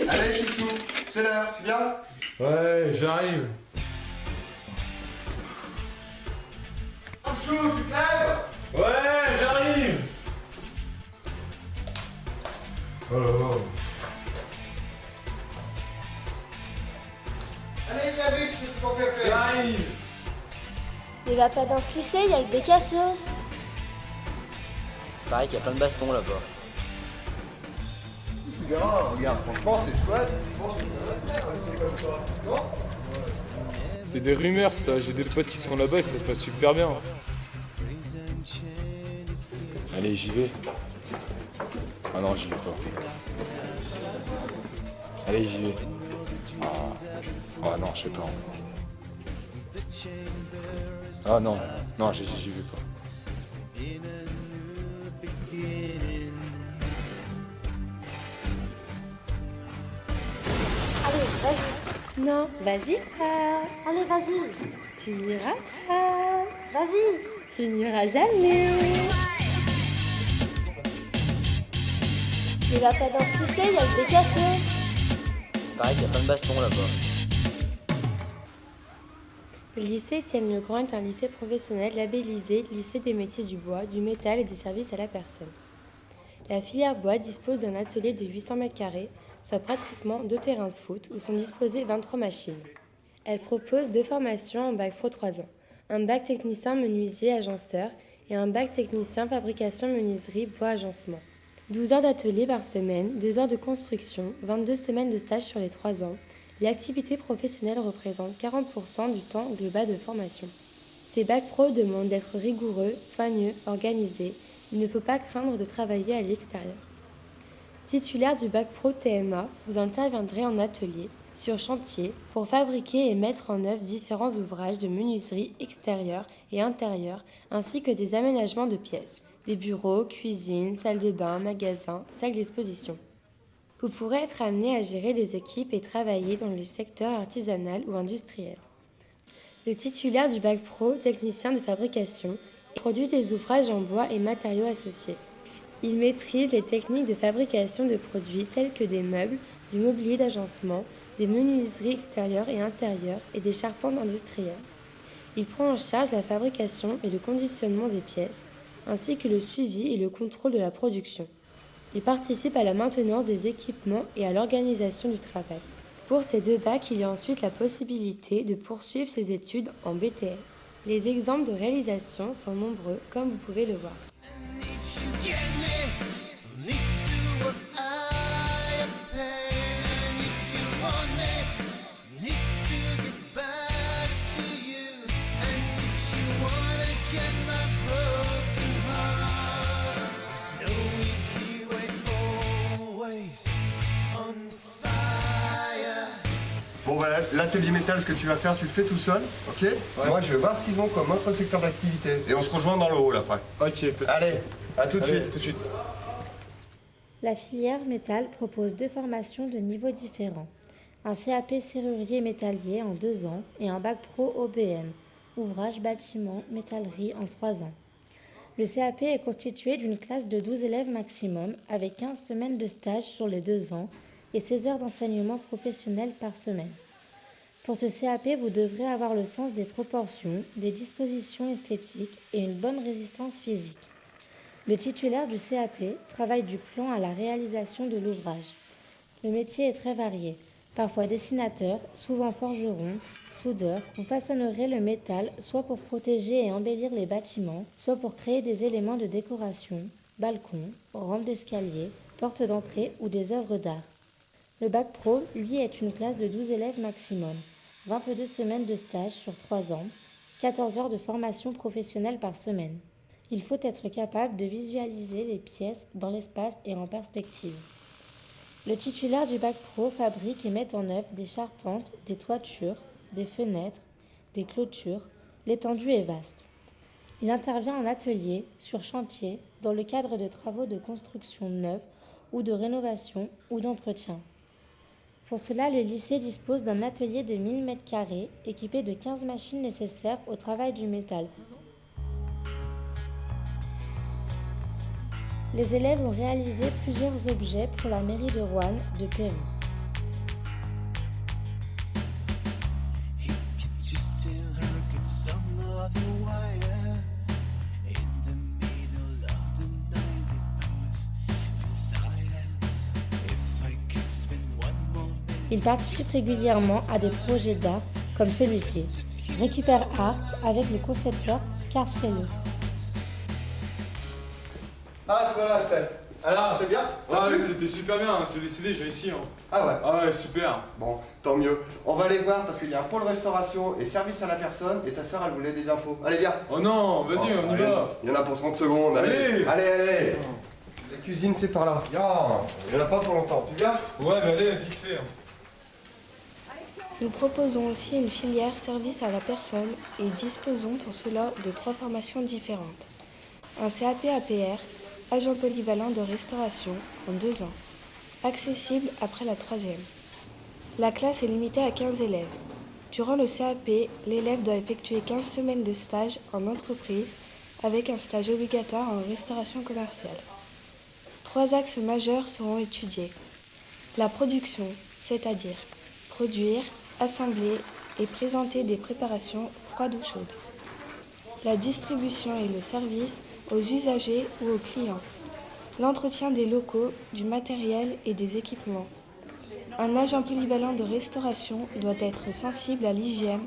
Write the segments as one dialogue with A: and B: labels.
A: Allez, Chouchou, c'est l'heure, tu viens?
B: Ouais, j'arrive.
A: Chouchou, tu te lèves?
B: Ouais, j'arrive. Oh là là.
A: Allez, viens vite, je fais ton café.
B: J'arrive.
C: Il va pas dans ce lycée, il y a que des cassos.
D: Pareil qu'il y a plein de bastons là-bas.
A: C'est bien, regarde, franchement, c'est chouette.
B: C'est des rumeurs ça, j'ai des potes qui sont là-bas et ça se passe super bien. Allez, j'y vais. Ah non, j'y vais pas. Allez, j'y vais. Ah non, je sais pas. Ah non, non, j'y vais pas.
C: Allez, vas-y.
E: Non, vas-y pas.
C: Allez, vas-y.
E: Tu n'iras pas.
C: Vas-y.
E: Tu n'iras jamais.
C: Il va pas dans ce lycée, il y a que des cassos.
D: Pareil qu'il y a plein de bastons là-bas.
E: Le lycée Étienne Legrand est un lycée professionnel labellisé lycée des métiers du bois, du métal et des services à la personne. La filière bois dispose d'un atelier de 800 m², soit pratiquement 2 terrains de foot où sont disposées 23 machines. Elle propose 2 formations en bac pro 3 ans, un bac technicien menuisier agenceur et un bac technicien fabrication menuiserie bois agencement. 12 heures d'atelier par semaine, 2 heures de construction, 22 semaines de stage sur les 3 ans. L'activité professionnelle représente 40% du temps global de formation. Ces bacs pro demandent d'être rigoureux, soigneux, organisés. Il ne faut pas craindre de travailler à l'extérieur. Titulaire du bac pro TMA, vous interviendrez en atelier, sur chantier, pour fabriquer et mettre en œuvre différents ouvrages de menuiserie extérieure et intérieure, ainsi que des aménagements de pièces, des bureaux, cuisines, salles de bain, magasins, salles d'exposition. Vous pourrez être amené à gérer des équipes et travailler dans le secteur artisanal ou industriel. Le titulaire du bac pro, technicien de fabrication, produit des ouvrages en bois et matériaux associés. Il maîtrise les techniques de fabrication de produits tels que des meubles, du mobilier d'agencement, des menuiseries extérieures et intérieures et des charpentes industrielles. Il prend en charge la fabrication et le conditionnement des pièces, ainsi que le suivi et le contrôle de la production. Il participe à la maintenance des équipements et à l'organisation du travail. Pour ces 2 bacs, il y a ensuite la possibilité de poursuivre ses études en BTS. Les exemples de réalisation sont nombreux, comme vous pouvez le voir.
A: Bon, voilà, l'atelier métal, ce que tu vas faire, tu le fais tout seul, ok?
B: Ouais.
A: Moi, je vais voir ce qu'ils ont comme autre secteur d'activité. Et on se rejoint dans le hall après.
B: Ok, pas de
A: Allez,
B: soucis.
A: à tout de
B: Allez,
A: suite.
B: tout de suite.
E: La filière métal propose 2 formations de niveaux différents. Un CAP serrurier métallier en 2 ans et un bac pro OBM, ouvrage bâtiment métallerie en 3 ans. Le CAP est constitué d'une classe de 12 élèves maximum avec 15 semaines de stage sur les 2 ans et 16 heures d'enseignement professionnel par semaine. Pour ce CAP, vous devrez avoir le sens des proportions, des dispositions esthétiques et une bonne résistance physique. Le titulaire du CAP travaille du plan à la réalisation de l'ouvrage. Le métier est très varié. Parfois dessinateur, souvent forgeron, soudeur, vous façonnerez le métal soit pour protéger et embellir les bâtiments, soit pour créer des éléments de décoration, balcons, rampes d'escalier, portes d'entrée ou des œuvres d'art. Le bac pro, lui, est une classe de 12 élèves maximum, 22 semaines de stage sur 3 ans, 14 heures de formation professionnelle par semaine. Il faut être capable de visualiser les pièces dans l'espace et en perspective. Le titulaire du bac pro fabrique et met en œuvre des charpentes, des toitures, des fenêtres, des clôtures. L'étendue est vaste. Il intervient en atelier, sur chantier, dans le cadre de travaux de construction neuve ou de rénovation ou d'entretien. Pour cela, le lycée dispose d'un atelier de 1000 m² équipé de 15 machines nécessaires au travail du métal. Les élèves ont réalisé plusieurs objets pour la mairie de Roanne, de Pérou. Il participe régulièrement à des projets d'art comme celui-ci. Récupère Art avec le concepteur Scarsfellow.
A: Ah, voilà, Steph. Alors, c'était bien?
B: Ouais, c'était super bien, c'est décidé, j'ai réussi. Hein.
A: Ah ouais.
B: Ah ouais, super.
A: Bon, tant mieux. On va aller voir parce qu'il y a un pôle restauration et service à la personne et ta soeur elle voulait des infos. Allez, viens.
B: Oh non, vas-y, on y va.
A: Il y en a pour 30 secondes.
B: Allez.
A: Allez. La cuisine c'est par là. Viens. Il n'y en a pas pour longtemps. Tu viens?
B: Ouais, mais allez, vite fait.
E: Nous proposons aussi une filière service à la personne et disposons pour cela de 3 formations différentes. Un CAP APR, agent polyvalent de restauration, en 2 ans, accessible après la 3e. La classe est limitée à 15 élèves. Durant le CAP, l'élève doit effectuer 15 semaines de stage en entreprise avec un stage obligatoire en restauration commerciale. 3 axes majeurs seront étudiés. La production, c'est-à-dire produire, assembler et présenter des préparations froides ou chaudes. La distribution et le service aux usagers ou aux clients. L'entretien des locaux, du matériel et des équipements. Un agent polyvalent de restauration doit être sensible à l'hygiène,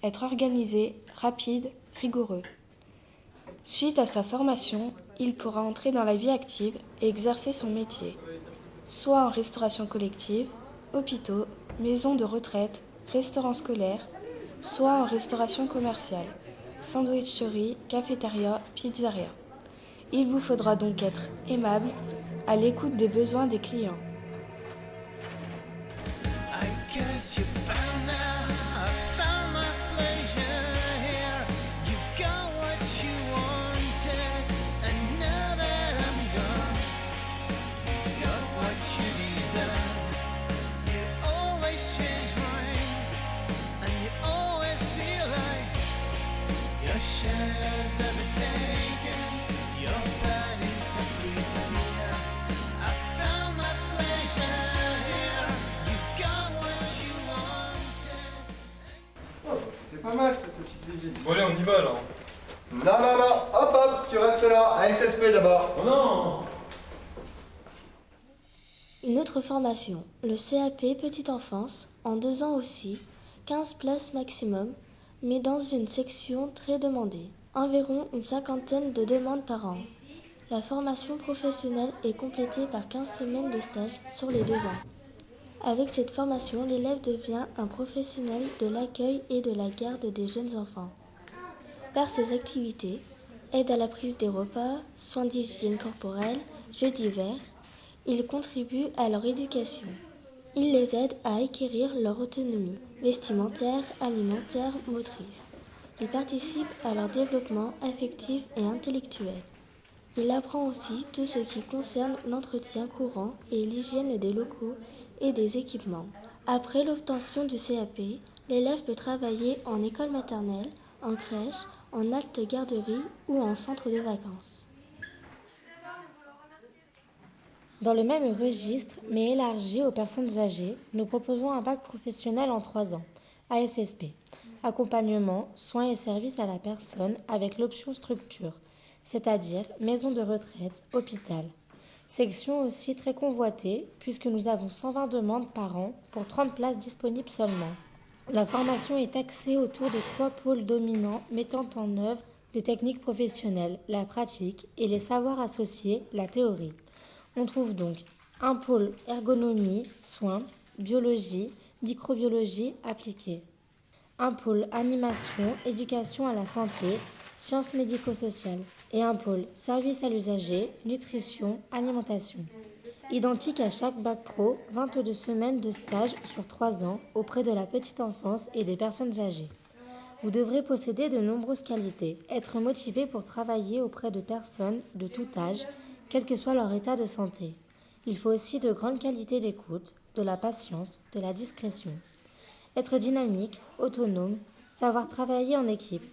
E: être organisé, rapide, rigoureux. Suite à sa formation, il pourra entrer dans la vie active et exercer son métier, soit en restauration collective, hôpitaux, maisons de retraite, restaurants scolaires, soit en restauration commerciale, sandwicherie, cafétéria, pizzeria. Il vous faudra donc être aimable, à l'écoute des besoins des clients.
A: C'est pas mal cette petite visite.
B: Bon, allez, on y va là.
A: Non, hop, tu restes là. ASSP d'abord.
B: Oh non.
C: Une autre formation, le CAP Petite Enfance, en 2 ans aussi, 15 places maximum, mais dans une section très demandée. Environ une 50aine de demandes par an. La formation professionnelle est complétée par 15 semaines de stage sur les 2 ans. Avec cette formation, l'élève devient un professionnel de l'accueil et de la garde des jeunes enfants. Par ses activités, aide à la prise des repas, soins d'hygiène corporelle, jeux divers, il contribue à leur éducation. Il les aide à acquérir leur autonomie vestimentaire, alimentaire, motrice. Il participe à leur développement affectif et intellectuel. Il apprend aussi tout ce qui concerne l'entretien courant et l'hygiène des locaux et des équipements. Après l'obtention du CAP, l'élève peut travailler en école maternelle, en crèche, en halte garderie ou en centre de vacances.
E: Dans le même registre, mais élargi aux personnes âgées, nous proposons un bac professionnel en 3 ans, ASSP. Accompagnement, soins et services à la personne avec l'option structure, c'est-à-dire maison de retraite, hôpital. Section aussi très convoitée puisque nous avons 120 demandes par an pour 30 places disponibles seulement. La formation est axée autour des 3 pôles dominants mettant en œuvre des techniques professionnelles, la pratique et les savoirs associés, la théorie. On trouve donc un pôle ergonomie, soins, biologie, microbiologie appliquée. Un pôle animation, éducation à la santé, sciences médico-sociales. Et un pôle service à l'usager, nutrition, alimentation. Identique à chaque bac pro, 22 semaines de stage sur 3 ans auprès de la petite enfance et des personnes âgées. Vous devrez posséder de nombreuses qualités, être motivé pour travailler auprès de personnes de tout âge, quel que soit leur état de santé. Il faut aussi de grandes qualités d'écoute, de la patience, de la discrétion. Être dynamique, autonome, savoir travailler en équipe.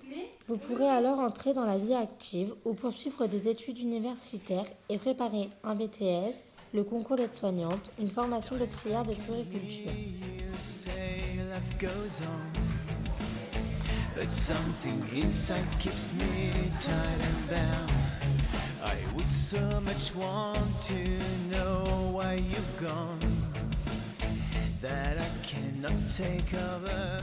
E: Vous pourrez alors entrer dans la vie active ou poursuivre des études universitaires et préparer un BTS, le concours d'aide-soignante, une formation d'auxiliaire de puériculture.
F: But something inside keeps me tied and bound. I would so much want to know why you've gone. that I cannot take over.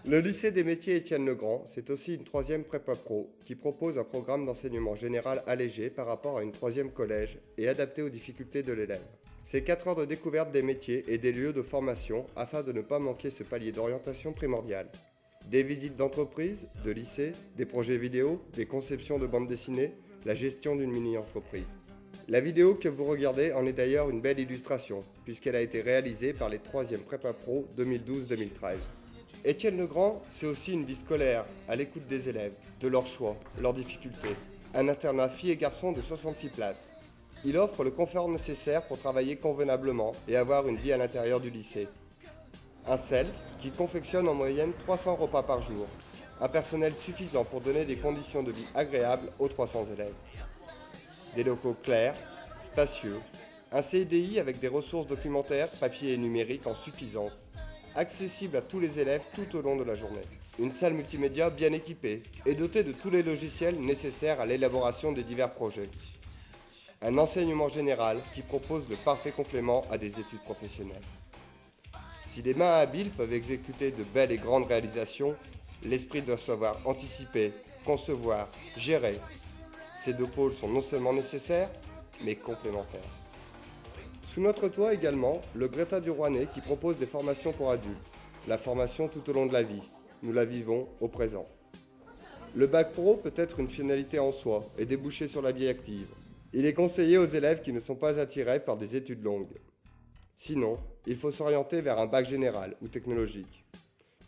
A: Le lycée des métiers Étienne Legrand, c'est aussi une 3e prépa pro qui propose un programme d'enseignement général allégé par rapport à une 3e collège et adapté aux difficultés de l'élève. C'est 4 heures de découverte des métiers et des lieux de formation afin de ne pas manquer ce palier d'orientation primordial. Des visites d'entreprise, de lycée, des projets vidéo, des conceptions de bandes dessinées, la gestion d'une mini-entreprise. La vidéo que vous regardez en est d'ailleurs une belle illustration, puisqu'elle a été réalisée par les 3e prépa pro 2012-2013. Étienne Legrand, c'est aussi une vie scolaire, à l'écoute des élèves, de leurs choix, leurs difficultés. Un internat filles et garçons de 66 places. Il offre le confort nécessaire pour travailler convenablement et avoir une vie à l'intérieur du lycée. Un CELF qui confectionne en moyenne 300 repas par jour. Un personnel suffisant pour donner des conditions de vie agréables aux 300 élèves. Des locaux clairs, spacieux. Un CDI avec des ressources documentaires, papier et numérique en suffisance. Accessible à tous les élèves tout au long de la journée. Une salle multimédia bien équipée et dotée de tous les logiciels nécessaires à l'élaboration des divers projets. Un enseignement général qui propose le parfait complément à des études professionnelles. Si des mains habiles peuvent exécuter de belles et grandes réalisations, l'esprit doit savoir anticiper, concevoir, gérer. Ces 2 pôles sont non seulement nécessaires, mais complémentaires. Sous notre toit également, le Greta du Rouennais qui propose des formations pour adultes. La formation tout au long de la vie. Nous la vivons au présent. Le bac pro peut être une finalité en soi et déboucher sur la vie active. Il est conseillé aux élèves qui ne sont pas attirés par des études longues. Sinon, il faut s'orienter vers un bac général ou technologique.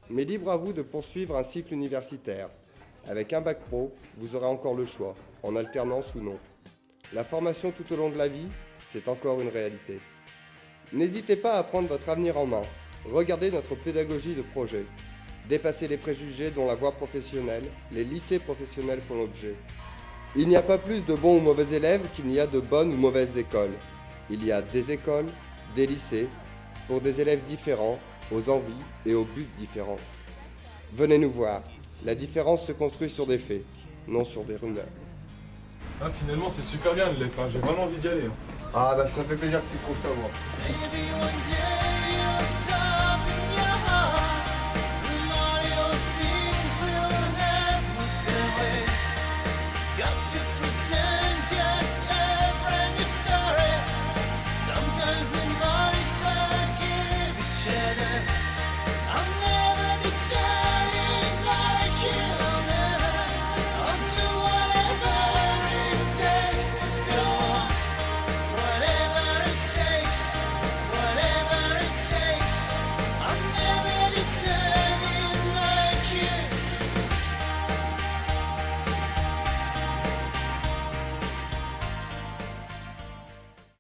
A: Mais libre à vous de poursuivre un cycle universitaire. Avec un bac pro, vous aurez encore le choix, en alternance ou non. La formation tout au long de la vie, c'est encore une réalité. N'hésitez pas à prendre votre avenir en main. Regardez notre pédagogie de projet. Dépassez les préjugés dont la voie professionnelle, les lycées professionnels font l'objet. Il n'y a pas plus de bons ou mauvais élèves qu'il n'y a de bonnes ou mauvaises écoles. Il y a des écoles, des lycées, pour des élèves différents, aux envies et aux buts différents. Venez nous voir. La différence se construit sur des faits, non sur des rumeurs.
B: Ah, finalement, c'est super bien le lettre, hein. J'ai vraiment envie d'y aller.
A: Ah bah ça fait plaisir que tu trouves ta voix.
F: Maybe one day you'll